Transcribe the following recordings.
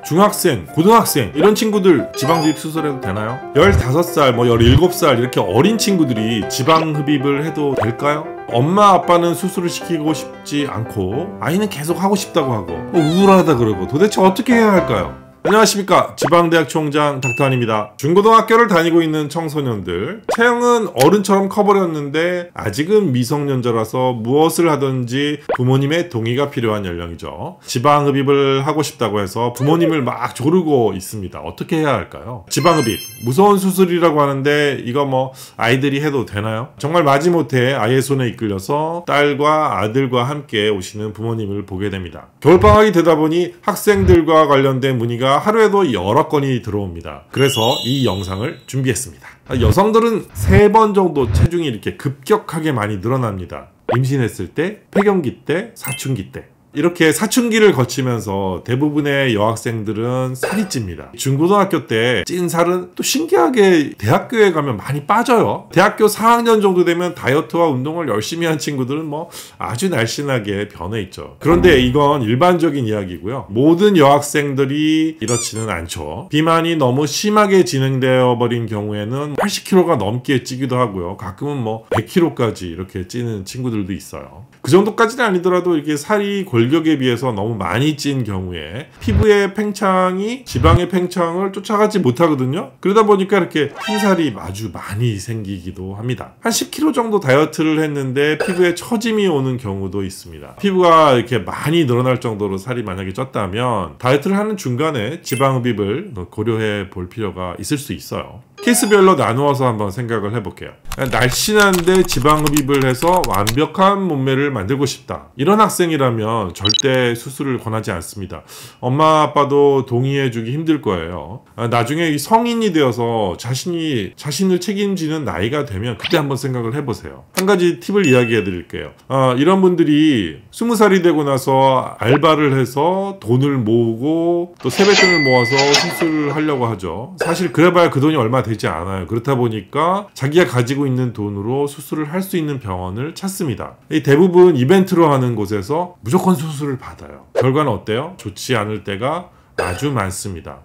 중학생, 고등학생 이런 친구들 지방흡입 수술해도 되나요? 15살, 뭐 17살 이렇게 어린 친구들이 지방흡입을 해도 될까요? 엄마 아빠는 수술을 시키고 싶지 않고 아이는 계속 하고 싶다고 하고 우울하다 그러고 도대체 어떻게 해야 할까요? 안녕하십니까, 지방대학 총장 닥터한입니다. 중고등학교를 다니고 있는 청소년들, 체형은 어른처럼 커버렸는데 아직은 미성년자라서 무엇을 하든지 부모님의 동의가 필요한 연령이죠. 지방흡입을 하고 싶다고 해서 부모님을 막 조르고 있습니다. 어떻게 해야 할까요? 지방흡입, 무서운 수술이라고 하는데 이거 뭐 아이들이 해도 되나요? 정말 마지못해 아이의 손에 이끌려서 딸과 아들과 함께 오시는 부모님을 보게 됩니다. 겨울방학이 되다 보니 학생들과 관련된 문의가 하루에도 여러 건이 들어옵니다. 그래서 이 영상을 준비했습니다. 여성들은 3번 정도 체중이 이렇게 급격하게 많이 늘어납니다. 임신했을 때, 폐경기 때, 사춘기 때. 이렇게 사춘기를 거치면서 대부분의 여학생들은 살이 찝니다. 중고등학교 때 찐 살은 또 신기하게 대학교에 가면 많이 빠져요. 대학교 4학년 정도 되면 다이어트와 운동을 열심히 한 친구들은 뭐 아주 날씬하게 변해 있죠. 그런데 이건 일반적인 이야기고요. 모든 여학생들이 이렇지는 않죠. 비만이 너무 심하게 진행되어 버린 경우에는 80kg가 넘게 찌기도 하고요. 가끔은 뭐 100kg까지 이렇게 찌는 친구들도 있어요. 그 정도까지는 아니더라도 이렇게 살이 골격에 비해서 너무 많이 찐 경우에 피부의 팽창이 지방의 팽창을 쫓아가지 못하거든요. 그러다 보니까 이렇게 흰살이 아주 많이 생기기도 합니다. 한 10kg 정도 다이어트를 했는데 피부에 처짐이 오는 경우도 있습니다. 피부가 이렇게 많이 늘어날 정도로 살이 만약에 쪘다면 다이어트를 하는 중간에 지방흡입을 고려해 볼 필요가 있을 수 있어요. 케이스별로 나누어서 한번 생각을 해볼게요. 날씬한데 지방흡입을 해서 완벽한 몸매를 만들고 싶다, 이런 학생이라면 절대 수술을 권하지 않습니다. 엄마 아빠도 동의해주기 힘들 거예요. 나중에 성인이 되어서 자신을 책임지는 나이가 되면 그때 한번 생각을 해보세요. 한 가지 팁을 이야기해 드릴게요. 이런 분들이 20살이 되고 나서 알바를 해서 돈을 모으고 또 세뱃돈을 모아서 수술을 하려고 하죠. 사실 그래봐야 그 돈이 얼마 되지 않아요. 그렇다 보니까 자기가 가지고 있는 돈으로 수술을 할 수 있는 병원을 찾습니다. 대부분 이벤트로 하는 곳에서 무조건 수술을 받아요. 결과는 어때요? 좋지 않을 때가 아주 많습니다.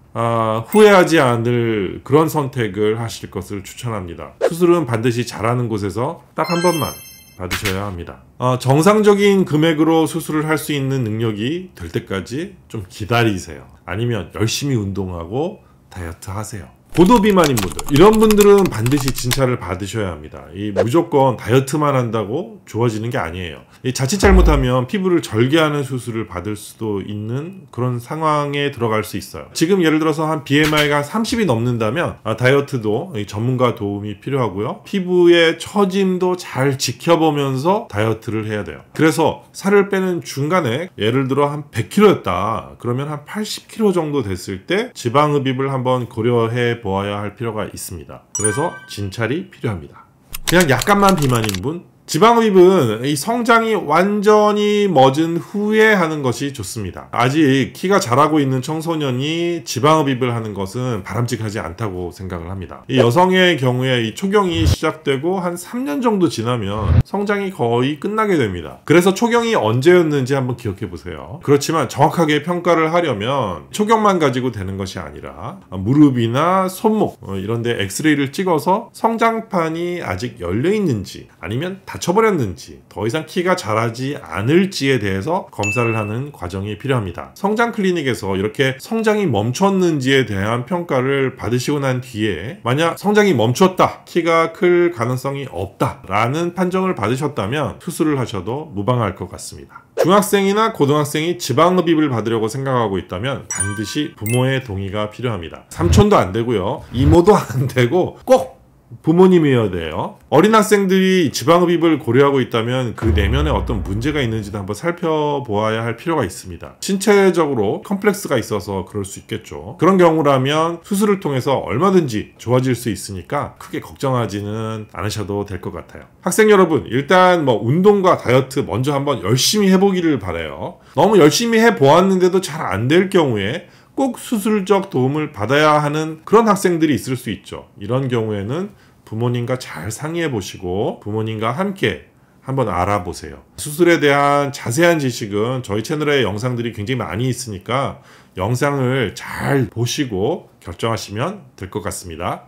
후회하지 않을 그런 선택을 하실 것을 추천합니다. 수술은 반드시 잘하는 곳에서 딱 한 번만 받으셔야 합니다. 정상적인 금액으로 수술을 할 수 있는 능력이 될 때까지 좀 기다리세요. 아니면 열심히 운동하고 다이어트 하세요. 고도비만인 분들, 이런 분들은 반드시 진찰을 받으셔야 합니다. 무조건 다이어트만 한다고 좋아지는 게 아니에요. 자칫 잘못하면 피부를 절개하는 수술을 받을 수도 있는 그런 상황에 들어갈 수 있어요. 지금 예를 들어서 한 BMI가 30이 넘는다면 다이어트도 전문가 도움이 필요하고요. 피부의 처짐도 잘 지켜보면서 다이어트를 해야 돼요. 그래서 살을 빼는 중간에 예를 들어 한 100kg였다 그러면 한 80kg 정도 됐을 때 지방흡입을 한번 고려해 보아야 할 필요가 있습니다. 그래서 진찰이 필요합니다. 그냥 약간만 비만인 분, 지방흡입은 이 성장이 완전히 멎은 후에 하는 것이 좋습니다. 아직 키가 자라고 있는 청소년이 지방흡입을 하는 것은 바람직하지 않다고 생각을 합니다. 이 여성의 경우에 이 초경이 시작되고 한 3년 정도 지나면 성장이 거의 끝나게 됩니다. 그래서 초경이 언제였는지 한번 기억해 보세요. 그렇지만 정확하게 평가를 하려면 초경만 가지고 되는 것이 아니라 무릎이나 손목 이런 데 엑스레이를 찍어서 성장판이 아직 열려 있는지 아니면 다쳐버렸는지, 더 이상 키가 자라지 않을지에 대해서 검사를 하는 과정이 필요합니다. 성장 클리닉에서 이렇게 성장이 멈췄는지에 대한 평가를 받으시고 난 뒤에 만약 성장이 멈췄다, 키가 클 가능성이 없다 라는 판정을 받으셨다면 수술을 하셔도 무방할 것 같습니다. 중학생이나 고등학생이 지방흡입을 받으려고 생각하고 있다면 반드시 부모의 동의가 필요합니다. 삼촌도 안 되고요, 이모도 안 되고 꼭 부모님이어야 돼요. 어린 학생들이 지방흡입을 고려하고 있다면 그 내면에 어떤 문제가 있는지도 한번 살펴보아야 할 필요가 있습니다. 신체적으로 컴플렉스가 있어서 그럴 수 있겠죠. 그런 경우라면 수술을 통해서 얼마든지 좋아질 수 있으니까 크게 걱정하지는 않으셔도 될 것 같아요. 학생 여러분, 일단 운동과 다이어트 먼저 한번 열심히 해보기를 바라요. 너무 열심히 해보았는데도 잘 안 될 경우에 꼭 수술적 도움을 받아야 하는 그런 학생들이 있을 수 있죠. 이런 경우에는 부모님과 잘 상의해 보시고 부모님과 함께 한번 알아보세요. 수술에 대한 자세한 지식은 저희 채널에 영상들이 굉장히 많이 있으니까 영상을 잘 보시고 결정하시면 될 것 같습니다.